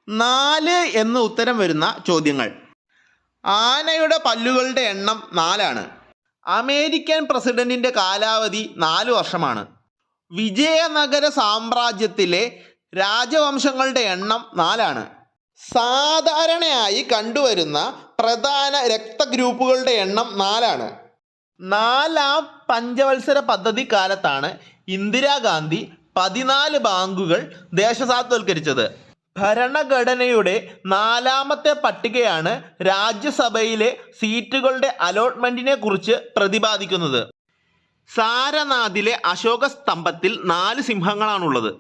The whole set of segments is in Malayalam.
4 എന്ന് ഉത്തരം വരുന്ന ചോദ്യങ്ങൾ. ആനയുടെ പല്ലുകളുടെ എണ്ണം 4 ആണ്. അമേരിക്കൻ പ്രസിഡന്റിന്റെ കാലാവധി 4 വർഷമാണ്. വിജയനഗര സാമ്രാജ്യത്തിലെ രാജവംശങ്ങളുടെ എണ്ണം 4 ആണ്. സാധാരണയായി കണ്ടുവരുന്ന പ്രധാന രക്തഗ്രൂപ്പുകളുടെ എണ്ണം 4 ആണ്. 4ാം പഞ്ചവത്സര പദ്ധതി കാലത്താണ് ഇന്ദിരാഗാന്ധി 14 ബാങ്കുകൾ ദേശസാത്വൽക്കരിച്ചത്. ഭരണഘടനയുടെ 4ാമത്തെ പട്ടികയാണ് രാജ്യസഭയിലെ സീറ്റുകളുടെ അലോട്ട്മെന്റിനെ കുറിച്ച് പ്രതിപാദിക്കുന്നത്. സാരനാഥിലെ അശോക സ്തംഭത്തിൽ 4 സിംഹങ്ങളാണുള്ളത്.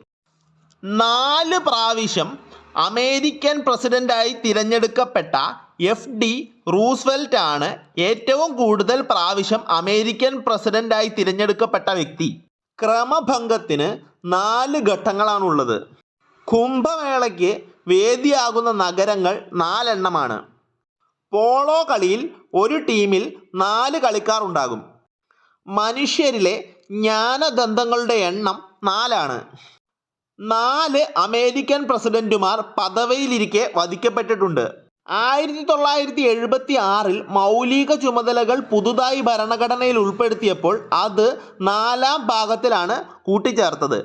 4 പ്രാവശ്യം അമേരിക്കൻ പ്രസിഡന്റായി തിരഞ്ഞെടുക്കപ്പെട്ട FD റൂസ്വെൽറ്റ് ആണ് ഏറ്റവും കൂടുതൽ പ്രാവശ്യം അമേരിക്കൻ പ്രസിഡന്റായി തിരഞ്ഞെടുക്കപ്പെട്ട വ്യക്തി. ക്രമഭംഗത്തിന് 4 ഘട്ടങ്ങളാണുള്ളത്. കുംഭമേളയ്ക്ക് വേദിയാകുന്ന നഗരങ്ങൾ 4 എണ്ണമാണ്. പോളോ കളിയിൽ ഒരു ടീമിൽ 4 കളിക്കാർ ഉണ്ടാകും. മനുഷ്യരിലെ ജ്ഞാനദന്തങ്ങളുടെ എണ്ണം 4 ആണ്. 4 അമേരിക്കൻ പ്രസിഡന്റുമാർ പദവിയിലിരിക്കെ വധിക്കപ്പെട്ടിട്ടുണ്ട്. 1976 മൗലിക ചുമതലകൾ പുതുതായി ഭരണഘടനയിൽ ഉൾപ്പെടുത്തിയപ്പോൾ അത് 4ാം ഭാഗത്തിലാണ് കൂട്ടിച്ചേർത്തത്.